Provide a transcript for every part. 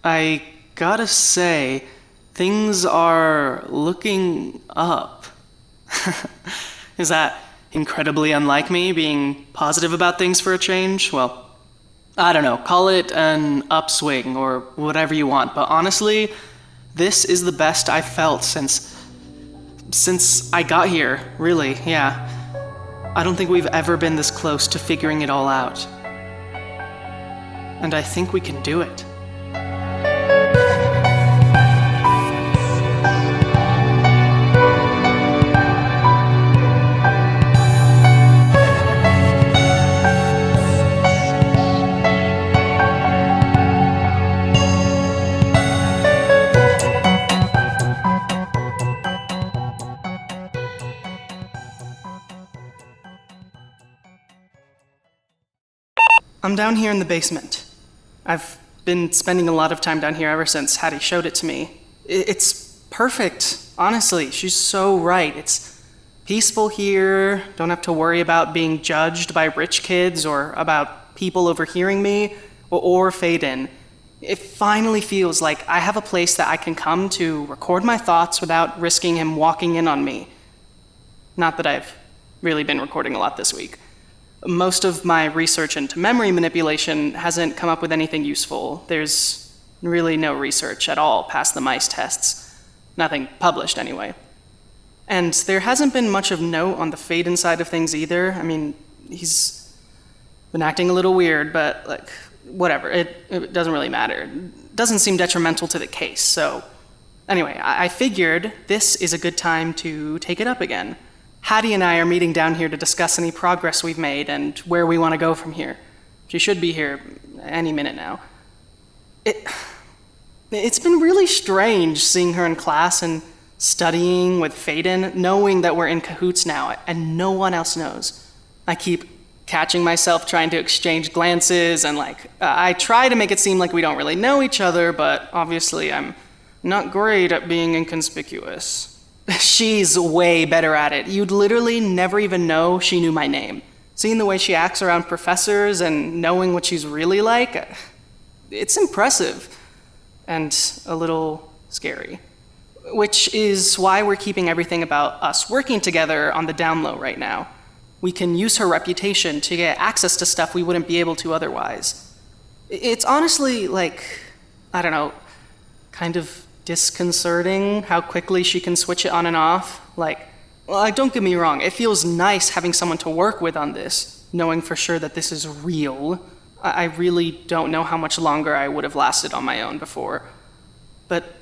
I gotta say, things are looking up. Is that incredibly unlike me, being positive about things for a change? Well, I don't know, call it an upswing or whatever you want, but honestly, this is the best I've felt since I got here, really, yeah. I don't think we've ever been this close to figuring it all out. And I think we can do it. I'm down here in the basement. I've been spending a lot of time down here ever since Hattie showed it to me. It's perfect, honestly. She's so right. It's peaceful here. Don't have to worry about being judged by rich kids or about people overhearing me or Aidan. It finally feels like I have a place that I can come to record my thoughts without risking him walking in on me. Not that I've really been recording a lot this week. Most of my research into memory manipulation hasn't come up with anything useful. There's really no research at all past the mice tests. Nothing published, anyway. And there hasn't been much of note on the Aidan side of things either. I mean, he's been acting a little weird, but, whatever. It doesn't really matter. It doesn't seem detrimental to the case, so... Anyway, I figured this is a good time to take it up again. Hattie and I are meeting down here to discuss any progress we've made and where we want to go from here. She should be here any minute now. It's been really strange seeing her in class and studying with Aidan, knowing that we're in cahoots now and no one else knows. I keep catching myself trying to exchange glances and I try to make it seem like we don't really know each other, but obviously I'm not great at being inconspicuous. She's way better at it. You'd literally never even know she knew my name. Seeing the way she acts around professors and knowing what she's really like, it's impressive. And a little scary. Which is why we're keeping everything about us working together on the down low right now. We can use her reputation to get access to stuff we wouldn't be able to otherwise. It's honestly, I don't know, kind of disconcerting how quickly she can switch it on and off. Don't get me wrong, it feels nice having someone to work with on this, knowing for sure that this is real. I really don't know how much longer I would have lasted on my own before. But,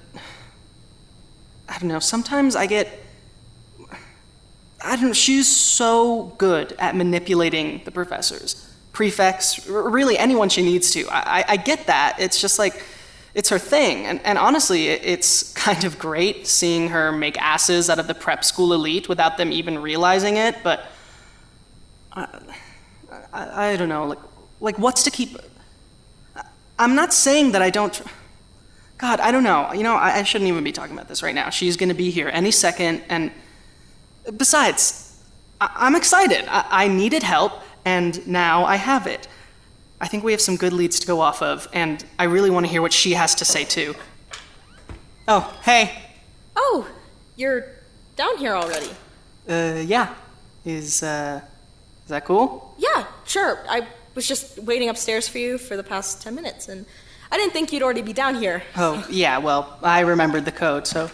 I don't know, sometimes she's so good at manipulating the professors, prefects, really anyone she needs to. I get that, it's just it's her thing, and honestly, it's kind of great seeing her make asses out of the prep school elite without them even realizing it, but I don't know, what's to keep... I'm not saying that I don't... God, I don't know, I shouldn't even be talking about this right now. She's gonna be here any second, and besides, I'm excited. I needed help, and now I have it. I think we have some good leads to go off of, and I really want to hear what she has to say, too. Oh, hey. Oh, you're down here already. Yeah. Is that cool? Yeah, sure. I was just waiting upstairs for you for the past 10 minutes, and I didn't think you'd already be down here. Oh, yeah, well, I remembered the code, so...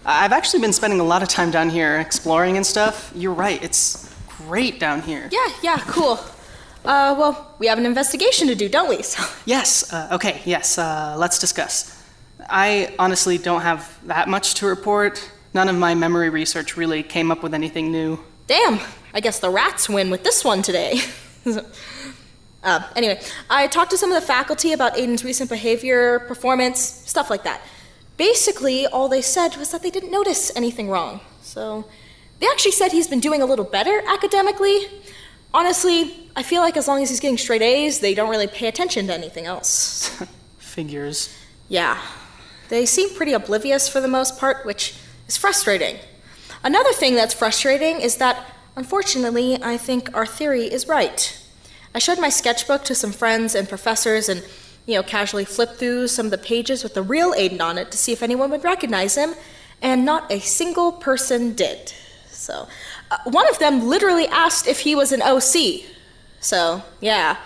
I've actually been spending a lot of time down here exploring and stuff. You're right, it's great down here. Yeah, cool. Well, we have an investigation to do, don't we? Yes, let's discuss. I honestly don't have that much to report. None of my memory research really came up with anything new. Damn, I guess the rats win with this one today. Anyway, I talked to some of the faculty about Aidan's recent behavior, performance, stuff like that. Basically, all they said was that they didn't notice anything wrong. So, they actually said he's been doing a little better academically. Honestly, I feel like as long as he's getting straight A's, they don't really pay attention to anything else. Figures. Yeah. They seem pretty oblivious for the most part, which is frustrating. Another thing that's frustrating is that, unfortunately, I think our theory is right. I showed my sketchbook to some friends and professors, and, casually flip through some of the pages with the real Aidan on it to see if anyone would recognize him, and not a single person did. So, one of them literally asked if he was an OC. So, yeah.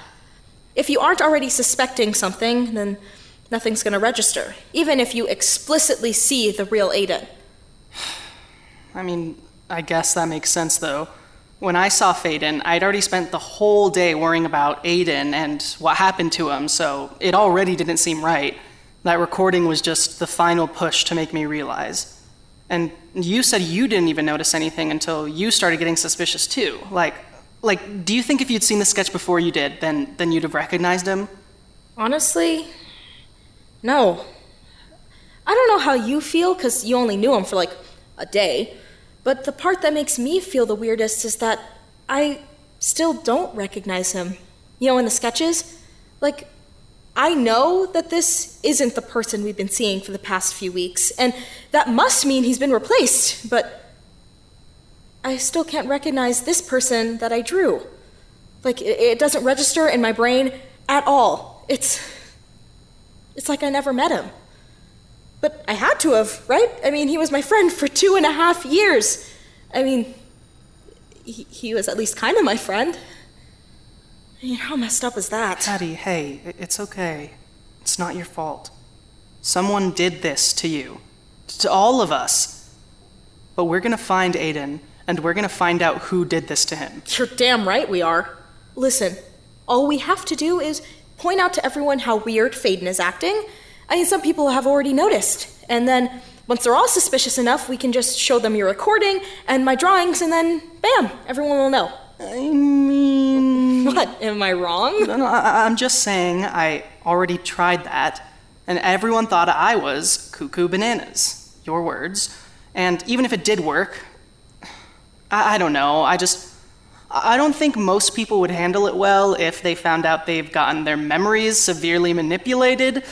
If you aren't already suspecting something, then nothing's gonna register, even if you explicitly see the real Aidan. I mean, I guess that makes sense, though. When I saw Faden, I'd already spent the whole day worrying about Aidan and what happened to him, so it already didn't seem right. That recording was just the final push to make me realize. And you said you didn't even notice anything until you started getting suspicious too. Like, do you think if you'd seen the sketch before you did, then you'd have recognized him? Honestly, no. I don't know how you feel, because you only knew him for a day. But the part that makes me feel the weirdest is that I still don't recognize him. In the sketches? I know that this isn't the person we've been seeing for the past few weeks, and that must mean he's been replaced, but I still can't recognize this person that I drew. It doesn't register in my brain at all. It's like I never met him. But I had to have, right? I mean, he was my friend for 2.5 years. I mean, he was at least kind of my friend. How messed up is that? Patty, hey, it's okay. It's not your fault. Someone did this to you. To all of us. But we're gonna find Aidan, and we're gonna find out who did this to him. You're damn right we are. Listen, all we have to do is point out to everyone how weird Faden is acting. I mean, some people have already noticed. And then, once they're all suspicious enough, we can just show them your recording and my drawings, and then, bam, everyone will know. I mean... What, am I wrong? No, I'm just saying I already tried that, and everyone thought I was cuckoo bananas. Your words. And even if it did work, I don't know, I don't think most people would handle it well if they found out they've gotten their memories severely manipulated.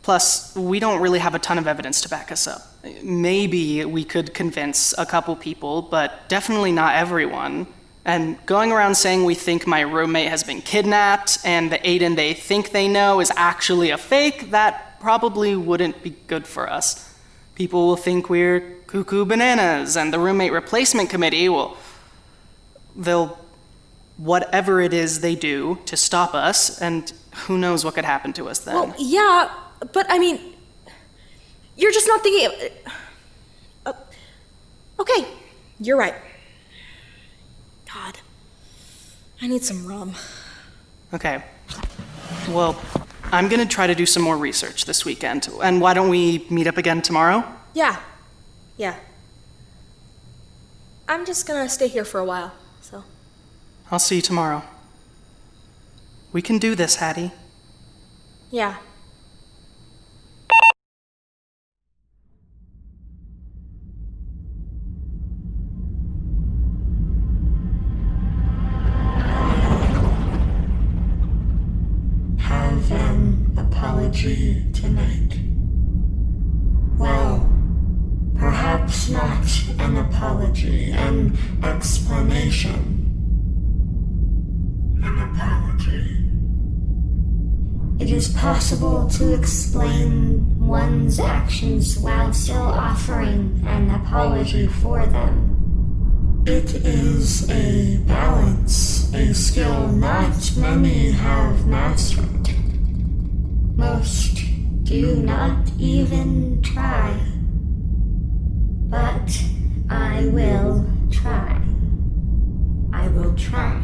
Plus, we don't really have a ton of evidence to back us up. Maybe we could convince a couple people, but definitely not everyone. And going around saying we think my roommate has been kidnapped and the Aidan they think they know is actually a fake, that probably wouldn't be good for us. People will think we're cuckoo bananas, and the roommate replacement committee they'll whatever it is they do to stop us, and who knows what could happen to us then. Well, yeah, but I mean, you're just not thinking of... okay, you're right. God, I need some rum. Okay, well, I'm gonna try to do some more research this weekend, and why don't we meet up again tomorrow? Yeah. I'm just gonna stay here for a while, so... I'll see you tomorrow. We can do this, Hattie. Yeah. Have an apology tonight. Well, perhaps not an apology, an explanation. An apology. It is possible to explain one's actions while still offering an apology for them. It is a balance, a skill not many have mastered. Most do not even try. But I will try. I will try.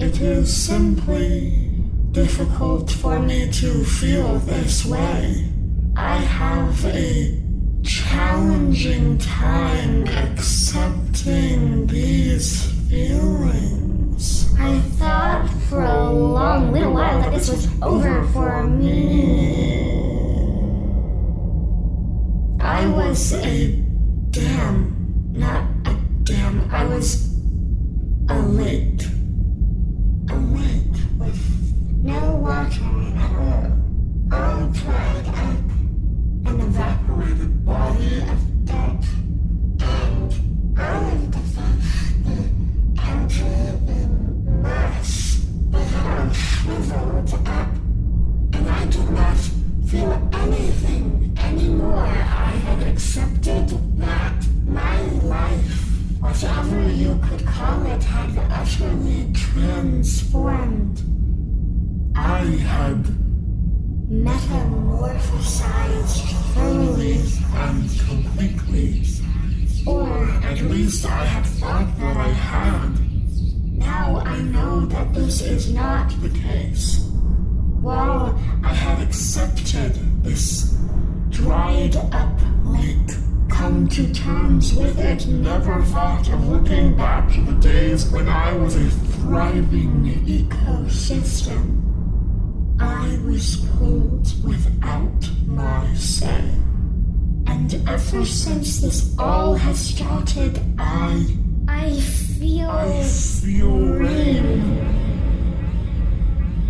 It is simply difficult for me to feel this way. I have a challenging time accepting these feelings. I thought for a long little while that this was over for me. I was I was a lake. A lake with no water at all. All dried up. An evaporated body of dirt. And all of the fish, the algae in mass, they had all shriveled up transformed. I had metamorphosized thoroughly and completely. Or at least I had thought that I had. Now I know that this is not the case. While I had accepted this dried up lake, come to terms with it, never thought of looking back to the days when I was a thriving ecosystem. I was pulled without my say. And ever since this all has started, I feel rain.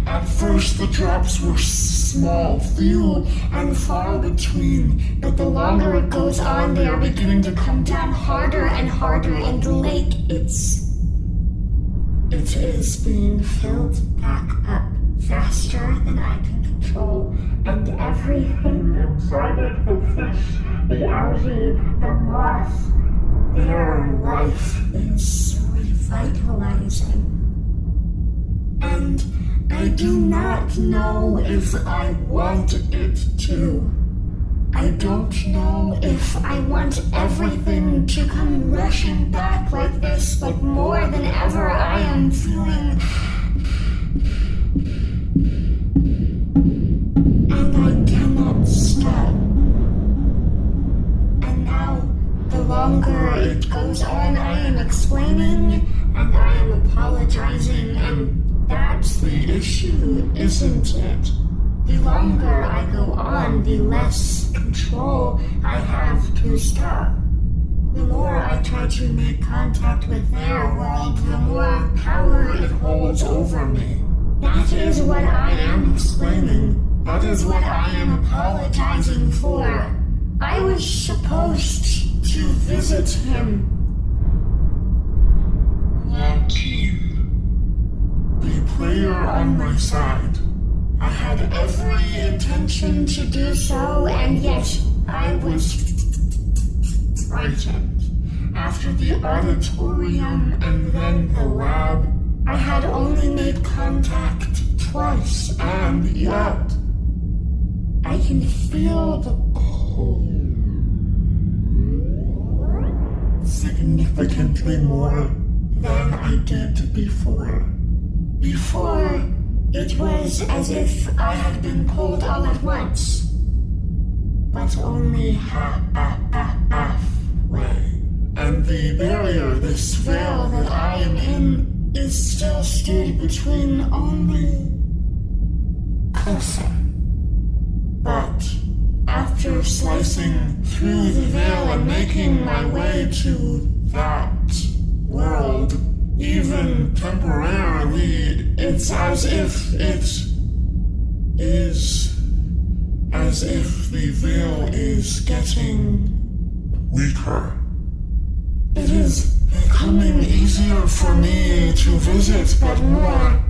At first the drops were small, few and far between, but the longer it goes on, they are beginning to come down harder and harder, and the lake, it is being filled back up faster than I can control, and everything inside it, the fish, the algae, the moss, their life is revitalizing. And I do not know if I want it to. I don't know if I want everything to come rushing back like this, but more than ever I am feeling... and I cannot stop. And now, the longer it goes on, I am explaining, and I am apologizing, and that's the issue, isn't it? The longer I go on, the less control I have to stop. The more I try to make contact with their world, the more power it holds over me. That is what I am explaining. That is what I am apologizing for. I was supposed to visit him. Joaquin. The player on my side. I had every intention to do so, and yet I was frightened. After the auditorium and then the lab, I had only made contact twice, and yet I can feel the cold. Significantly more than I did before. Before, it was as if I had been pulled all at once, but only halfway. And the barrier, this veil that I am in, is still stood between only closer. But after slicing through the veil and making my way to that world, even temporarily, it's as if the veil is getting weaker. It is becoming easier for me to visit, but more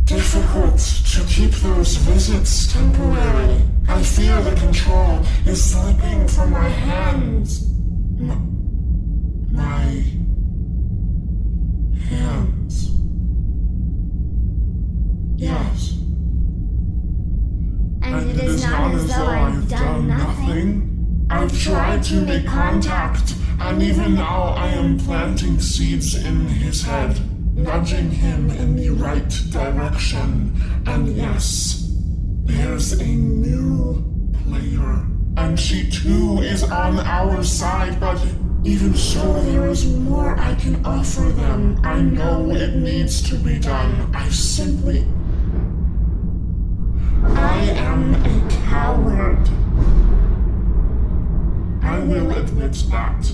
difficult to keep those visits temporary. I fear the control is slipping from my hands. My hands. Yes. And it is not as though I've done nothing. I've tried to make contact, and even now I am planting seeds in his head, nudging him in the right direction. And yes, there's a new player, and she too is on our side, but even so, there is more I can offer them. I know it needs to be done. I am a coward. I will admit that.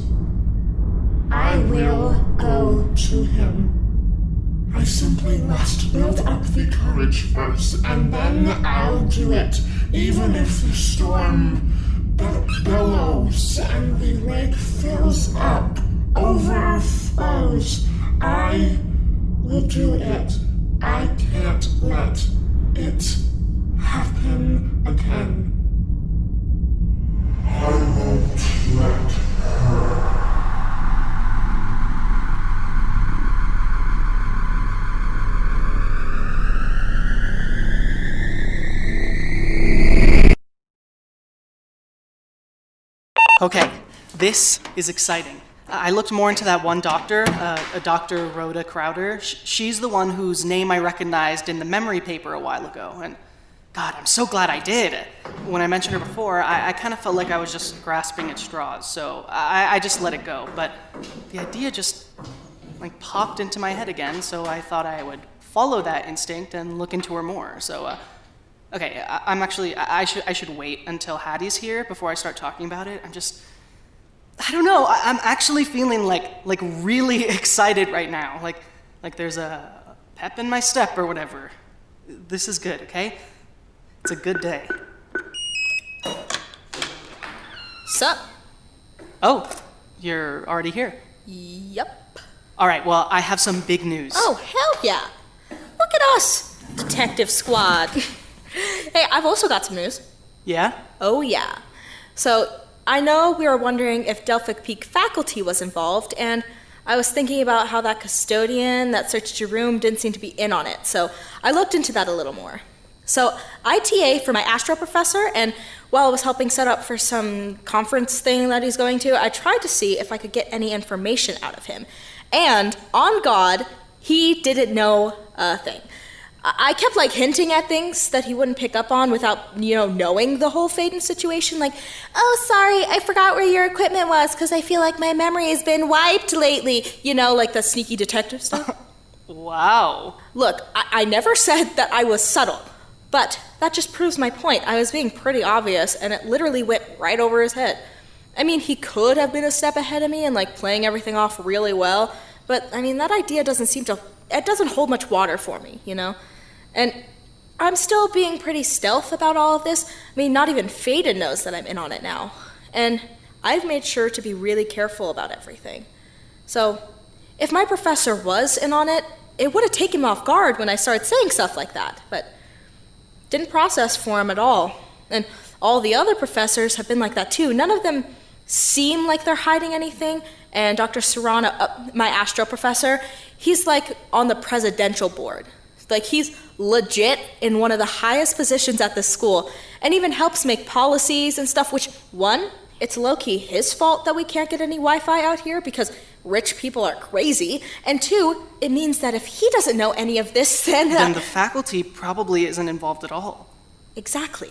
I will go to him. I simply must build up the courage first, and then I'll do it, even if the storm bellows and the lake fills up, overflows. I will do it. I can't let it happen again. I won't let her. Okay, this is exciting. I looked more into that one doctor, a Dr. Rhoda Crowder. She's the one whose name I recognized in the memory paper a while ago, and God, I'm so glad I did. When I mentioned her before, I kind of felt like I was just grasping at straws, so I just let it go. But the idea just, popped into my head again, so I thought I would follow that instinct and look into her more. So, okay, I should wait until Hattie's here before I start talking about it. I don't know, I'm actually feeling like really excited right now. Like there's a pep in my step or whatever. This is good, okay? It's a good day. Sup? Oh, you're already here. Yep. All right, well, I have some big news. Oh, hell yeah. Look at us, Detective Squad. Hey, I've also got some news. Yeah? Oh, yeah. So, I know we were wondering if Delphic Peak faculty was involved, and I was thinking about how that custodian that searched your room didn't seem to be in on it, so I looked into that a little more. So, I TA for my Astra professor, and while I was helping set up for some conference thing that he's going to, I tried to see if I could get any information out of him. And, on God, he didn't know a thing. I kept hinting at things that he wouldn't pick up on without, knowing the whole Faden situation. Oh, sorry, I forgot where your equipment was because I feel like my memory has been wiped lately. Like the sneaky detective stuff. Wow. Look, I never said that I was subtle, but that just proves my point. I was being pretty obvious, and it literally went right over his head. I mean, he could have been a step ahead of me and playing everything off really well, but that idea doesn't hold much water for me, And I'm still being pretty stealth about all of this. Not even Faden knows that I'm in on it now. And I've made sure to be really careful about everything. So, if my professor was in on it, it would have taken him off guard when I started saying stuff like that, but didn't process for him at all. And all the other professors have been like that too. None of them seem like they're hiding anything. And Dr. Serrano, my Astro professor, he's on the presidential board. He's legit in one of the highest positions at this school and even helps make policies and stuff, which, one, it's low-key his fault that we can't get any Wi-Fi out here because rich people are crazy, and two, it means that if he doesn't know any of this, then the faculty probably isn't involved at all. Exactly.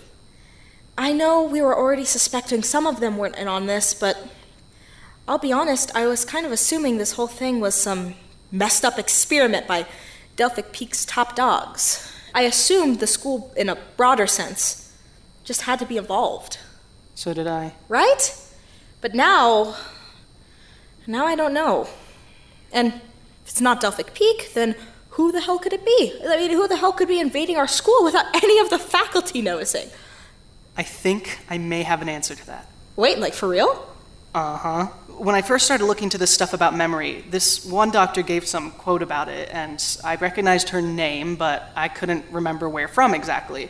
I know we were already suspecting some of them weren't in on this, but I'll be honest, I was kind of assuming this whole thing was some messed up experiment by Delphic Peak's top dogs. I assumed the school, in a broader sense, just had to be involved. So did I. Right? But now I don't know. And if it's not Delphic Peak, then who the hell could it be? Who the hell could be invading our school without any of the faculty noticing? I think I may have an answer to that. Wait, for real? Uh-huh. When I first started looking into this stuff about memory, this one doctor gave some quote about it, and I recognized her name, but I couldn't remember where from exactly.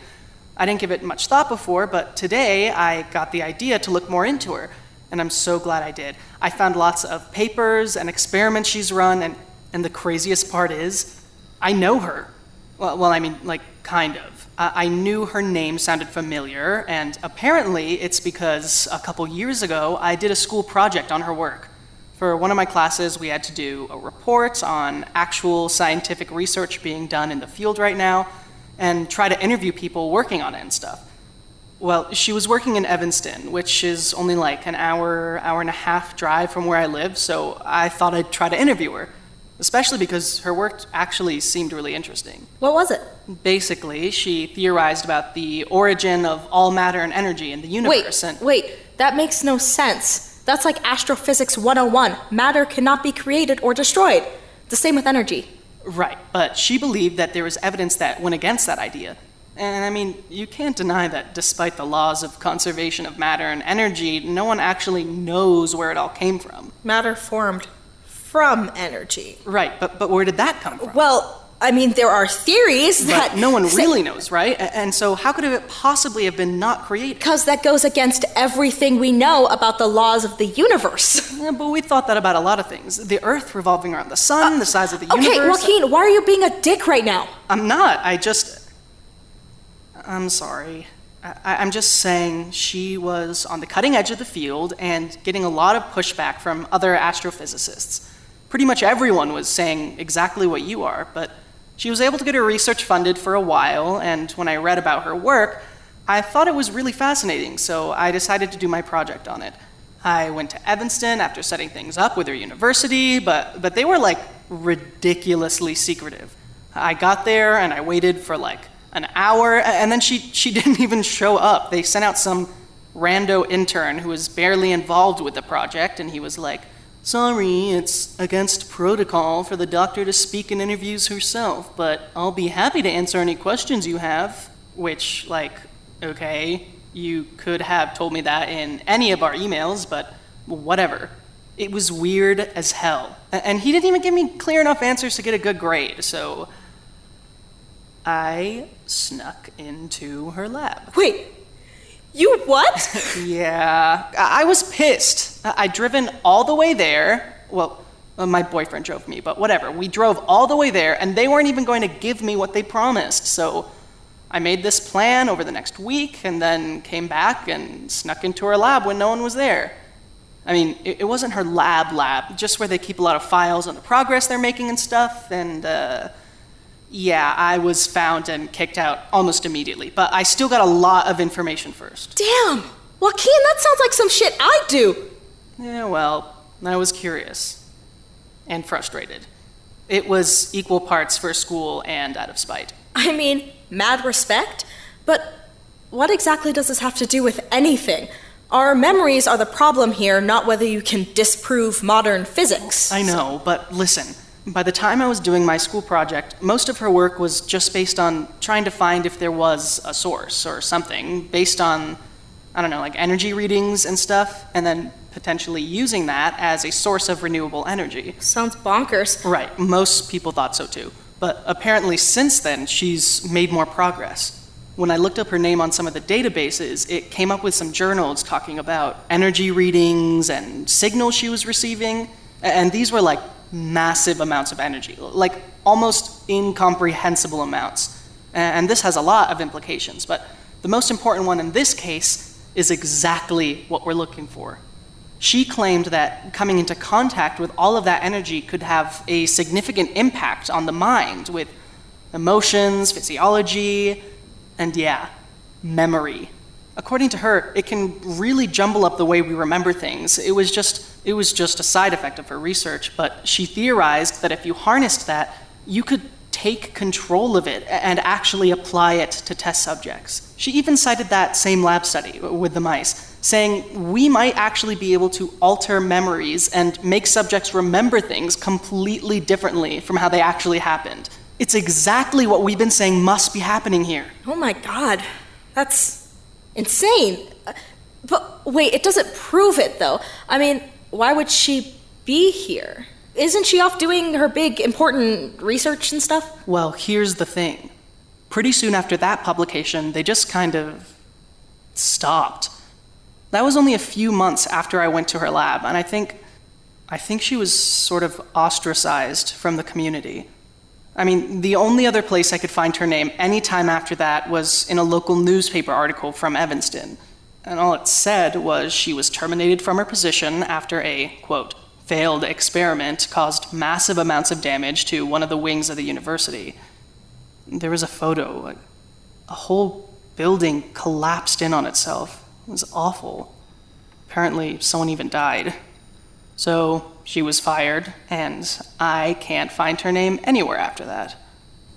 I didn't give it much thought before, but today I got the idea to look more into her, and I'm so glad I did. I found lots of papers and experiments she's run, and the craziest part is, I know her. Well, kind of. I knew her name sounded familiar, and apparently it's because a couple years ago I did a school project on her work. For one of my classes, we had to do a report on actual scientific research being done in the field right now, and try to interview people working on it and stuff. Well, she was working in Evanston, which is only an hour and a half drive from where I live, so I thought I'd try to interview her. Especially because her work actually seemed really interesting. What was it? Basically, she theorized about the origin of all matter and energy in the universe. Wait, that makes no sense. That's like Astrophysics 101. Matter cannot be created or destroyed. The same with energy. Right, but she believed that there was evidence that went against that idea. And you can't deny that despite the laws of conservation of matter and energy, no one actually knows where it all came from. Matter formed from energy. Right, but where did that come from? Well, there are theories that... But no one really knows, right? And so how could it possibly have been not created? Because that goes against everything we know about the laws of the universe. Yeah, but we thought that about a lot of things. The Earth revolving around the sun, the size of the universe... Okay, Joaquin, why are you being a dick right now? I'm not. I'm sorry. I'm just saying she was on the cutting edge of the field and getting a lot of pushback from other astrophysicists. Pretty much everyone was saying exactly what you are, but she was able to get her research funded for a while, and when I read about her work, I thought it was really fascinating, so I decided to do my project on it. I went to Evanston after setting things up with her university, but they were like ridiculously secretive. I got there and I waited for like an hour, and then she didn't even show up. They sent out some rando intern who was barely involved with the project, and he was like, "Sorry, it's against protocol for the doctor to speak in interviews herself, but I'll be happy to answer any questions you have." Which, like, okay, you could have told me that in any of our emails, but whatever. It was weird as hell. And he didn't even give me clear enough answers to get a good grade, so I snuck into her lab. Wait, you what? Yeah, I was pissed. I'd driven all the way there. Well, my boyfriend drove me, but whatever. We drove all the way there, and they weren't even going to give me what they promised, so I made this plan over the next week and then came back and snuck into her lab when no one was there. I mean, it wasn't her lab, just where they keep a lot of files on the progress they're making and stuff, and yeah, I was found and kicked out almost immediately, but I still got a lot of information first. Damn! Joaquin, that sounds like some shit I'd do! Yeah, well, I was curious. And frustrated. It was equal parts for school and out of spite. I mean, mad respect, but what exactly does this have to do with anything? Our memories are the problem here, not whether you can disprove modern physics. I know, but listen. By the time I was doing my school project, most of her work was just based on trying to find if there was a source or something, based on, I don't know, like energy readings and stuff, and then potentially using that as a source of renewable energy. Sounds bonkers. Right, most people thought so too. But apparently since then, she's made more progress. When I looked up her name on some of the databases, it came up with some journals talking about energy readings and signals she was receiving, and these were like massive amounts of energy, like almost incomprehensible amounts. And this has a lot of implications, but the most important one in this case is exactly what we're looking for. She claimed that coming into contact with all of that energy could have a significant impact on the mind with emotions, physiology, and yeah, memory. According to her, it can really jumble up the way we remember things. It was just a side effect of her research, but she theorized that if you harnessed that, you could take control of it and actually apply it to test subjects. She even cited that same lab study with the mice, saying we might actually be able to alter memories and make subjects remember things completely differently from how they actually happened. It's exactly what we've been saying must be happening here. Oh my god, that's insane. But wait, it doesn't prove it though. I mean, why would she be here? Isn't she off doing her big, important research and stuff? Well, here's the thing. Pretty soon after that publication, they just kind of stopped. That was only a few months after I went to her lab, and I think she was sort of ostracized from the community. I mean, the only other place I could find her name any time after that was in a local newspaper article from Evanston. And all it said was she was terminated from her position after a, quote, failed experiment caused massive amounts of damage to one of the wings of the university. There was a photo. A whole building collapsed in on itself. It was awful. Apparently, someone even died. So she was fired, and I can't find her name anywhere after that.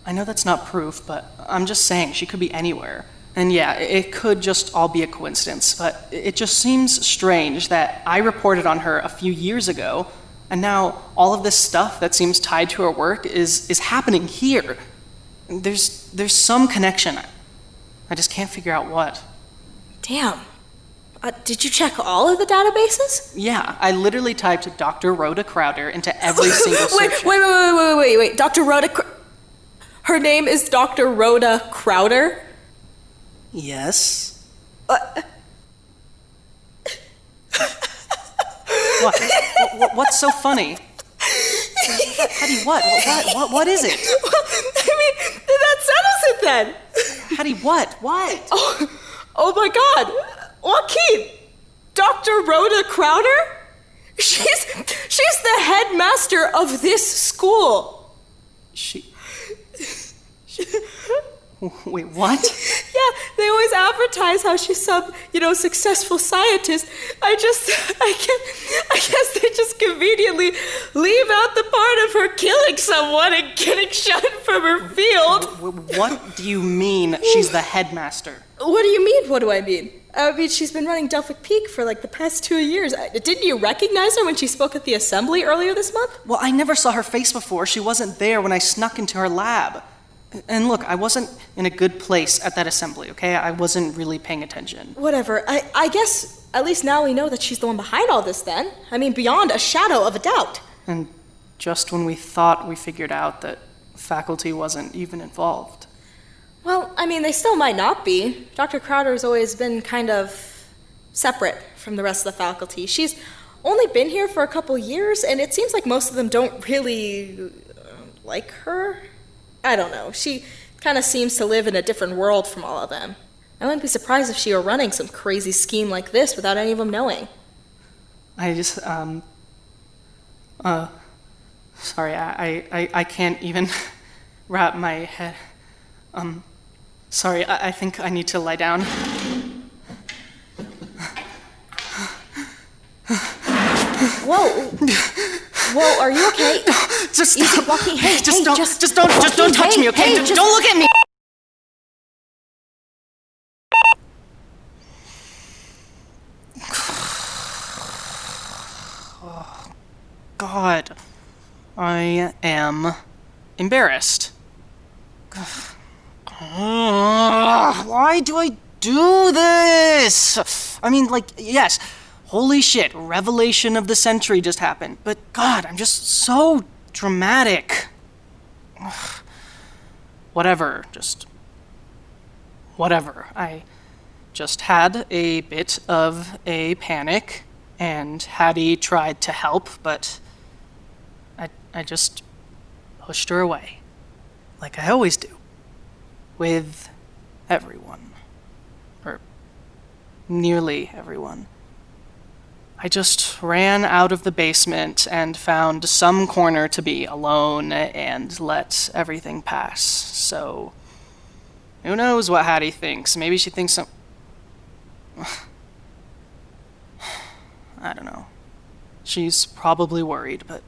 I know that's not proof, but I'm just saying she could be anywhere. And yeah, it could just all be a coincidence, but it just seems strange that I reported on her a few years ago, and now all of this stuff that seems tied to her work is happening here. There's some connection. I just can't figure out what. Damn. Did you check all of the databases? Yeah, I literally typed Dr. Rhoda Crowder into every single search. Wait. Dr. Rhoda... Her name is Dr. Rhoda Crowder? Yes. What? What's so funny? Hattie, what is it? I mean, that settles it then. Hattie, what? What? Oh my god! Joaquin! Dr. Rhoda Crowder? She's the headmaster of this school. Wait, what? Yeah, they always advertise how she's some, successful scientist. I guess they just conveniently leave out the part of her killing someone and getting shot from her field. What do you mean she's the headmaster? What do you mean, what do I mean? I mean, she's been running Delphic Peak for the past 2 years. Didn't you recognize her when she spoke at the assembly earlier this month? Well, I never saw her face before. She wasn't there when I snuck into her lab. And look, I wasn't in a good place at that assembly, okay? I wasn't really paying attention. Whatever. I guess at least now we know that she's the one behind all this then. I mean, beyond a shadow of a doubt. And just when we thought we figured out that faculty wasn't even involved. Well, I mean, they still might not be. Dr. Crowder's always been kind of separate from the rest of the faculty. She's only been here for a couple years, and it seems like most of them don't really like her. I don't know. She kind of seems to live in a different world from all of them. I wouldn't be surprised if she were running some crazy scheme like this without any of them knowing. I just, sorry, I can't even wrap my head. Sorry, I think I need to lie down. Whoa, are you okay? Just Easy, Joaquin. Hey, just hey, don't touch me, okay? Hey, Don't look at me. Oh, God, I am embarrassed. Why do I do this? I mean, yes. Holy shit, revelation of the century just happened. But God, I'm just so dramatic. Ugh. Whatever. I just had a bit of a panic, and Hattie tried to help, but I just pushed her away. Like I always do. With everyone. Or nearly everyone. I just ran out of the basement and found some corner to be alone and let everything pass. So, who knows what Hattie thinks? Maybe she thinks some... I don't know. She's probably worried, but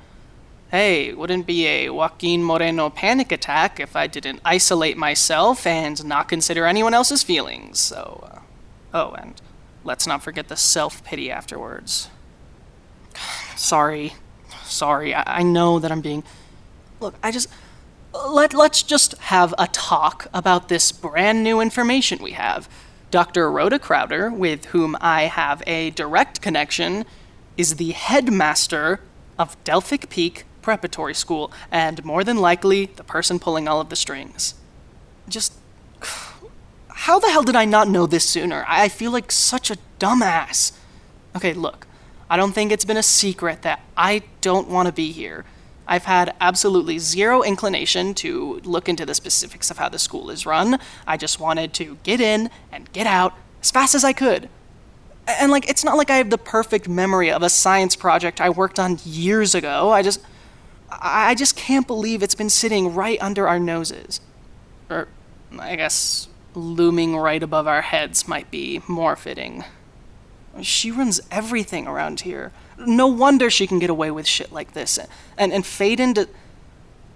hey, it wouldn't be a Joaquin Moreno panic attack if I didn't isolate myself and not consider anyone else's feelings. So, and let's not forget the self-pity afterwards. Sorry. I know that I'm being... Look, let's just have a talk about this brand new information we have. Dr. Rhoda Crowder, with whom I have a direct connection, is the headmaster of Delphic Peak Preparatory School, and more than likely, the person pulling all of the strings. Just... How the hell did I not know this sooner? I feel like such a dumbass. Okay, look, I don't think it's been a secret that I don't want to be here. I've had absolutely zero inclination to look into the specifics of how the school is run. I just wanted to get in and get out as fast as I could. And it's not like I have the perfect memory of a science project I worked on years ago. I just can't believe it's been sitting right under our noses. Or, I guess... looming right above our heads might be more fitting. She runs everything around here. No wonder she can get away with shit like this. And Faden,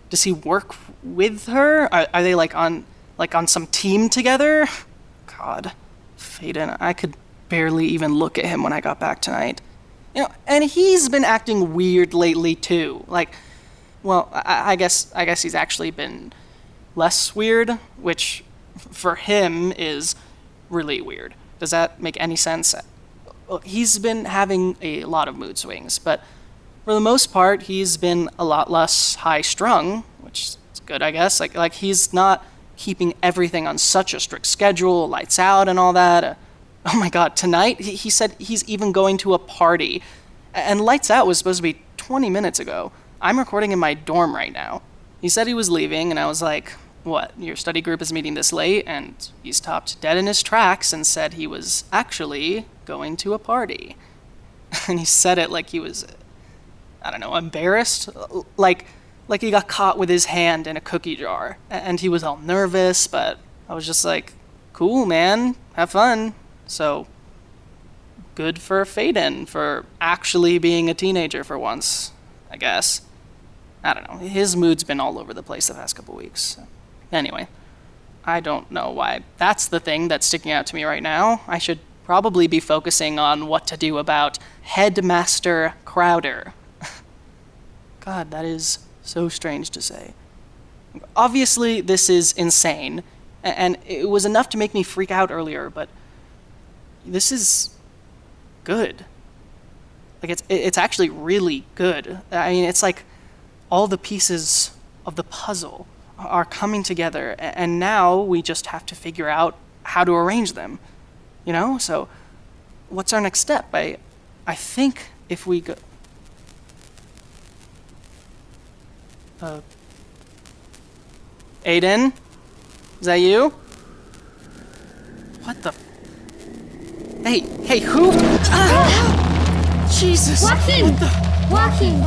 does he work with her? Are they on some team together? God, Faden, I could barely even look at him when I got back tonight. And he's been acting weird lately too. I guess he's actually been less weird, which for him is really weird. Does that make any sense? Well, he's been having a lot of mood swings, but for the most part, he's been a lot less high-strung, which is good, I guess. Like he's not keeping everything on such a strict schedule, lights out and all that. Oh my God, tonight, he said he's even going to a party. And lights out was supposed to be 20 minutes ago. I'm recording in my dorm right now. He said he was leaving, and I was like, What, your study group is meeting this late, and he stopped dead in his tracks and said he was actually going to a party. And he said it like he was, I don't know, embarrassed? Like he got caught with his hand in a cookie jar. And he was all nervous, but I was just like, cool, man, have fun. So, good for Faden for actually being a teenager for once, I guess. I don't know, his mood's been all over the place the past couple weeks. Anyway, I don't know why that's the thing that's sticking out to me right now. I should probably be focusing on what to do about Headmaster Crowder. God, that is so strange to say. Obviously, this is insane, and it was enough to make me freak out earlier, but this is good. Like, it's actually really good. I mean, it's like all the pieces of the puzzle are coming together, and now we just have to figure out how to arrange them, you know? So, what's our next step? I think if we go... Aidan? Is that you? What the... Hey, who... Jesus! Joaquin! Joaquin!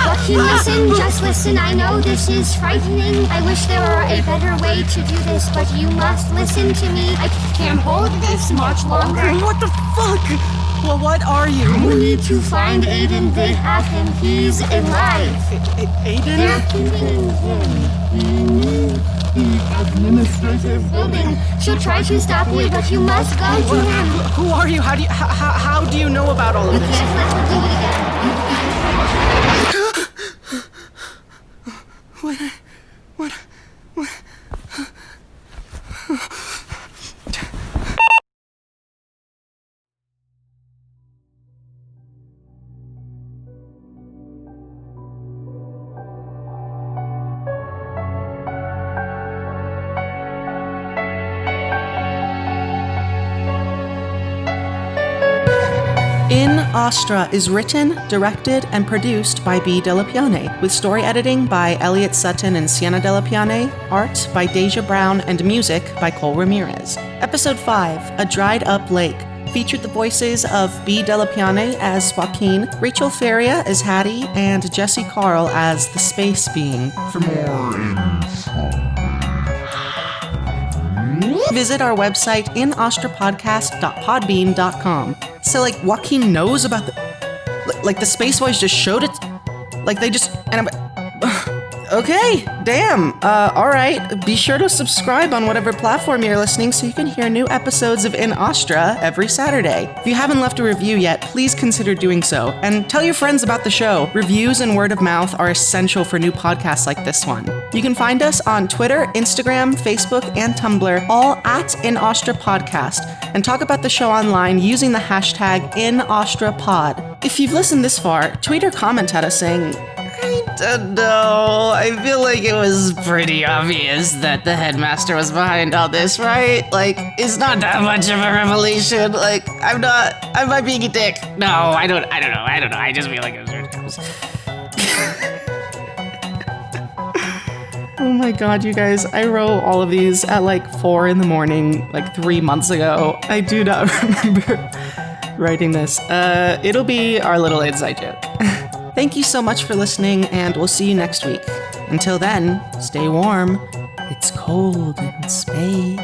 Joaquin, listen, just listen. I know this is frightening. I wish there were a better way to do this, but you must listen to me. I can't hold this much longer. What the fuck? Well, what are you? You need to find Aidan. They have him. He's alive. Aidan? They're keeping him in the administrative building. She'll try to stop you, but you must go to him. Who are you? How do you know about all of this? Can't let her do it again. What? In Astra is written, directed, and produced by B. Della Piane, with story editing by Elliot Sutton and Sienna Della Piane, art by Deja Brown, and music by Cole Ramirez. Episode 5, A Dried Up Lake, featured the voices of B. Della Piane as Joaquin, Rachel Faria as Hattie, and Jesse Carl as the Space Being. For more visit our website inastrapodcast.podbean.com. So, like, Joaquin knows about the... Like, the Space Boys just showed it... Like, they just... And I'm... Okay, damn. Alright. Be sure to subscribe on whatever platform you're listening so you can hear new episodes of In Astra every Saturday. If you haven't left a review yet, please consider doing so. And tell your friends about the show. Reviews and word of mouth are essential for new podcasts like this one. You can find us on Twitter, Instagram, Facebook, and Tumblr, all at In Astra Podcast, and talk about the show online using the hashtag InAstraPod. If you've listened this far, tweet or comment at us saying, I don't know. I feel like it was pretty obvious that the headmaster was behind all this, right? Like, it's not that much of a revelation. Like, am I being a dick? No, I don't know. I just feel like it was ridiculous. Oh my god, you guys. I wrote all of these at like 4 a.m, like 3 months ago. I do not remember writing this. It'll be our little inside joke. Thank you so much for listening, and we'll see you next week. Until then, stay warm. It's cold in space.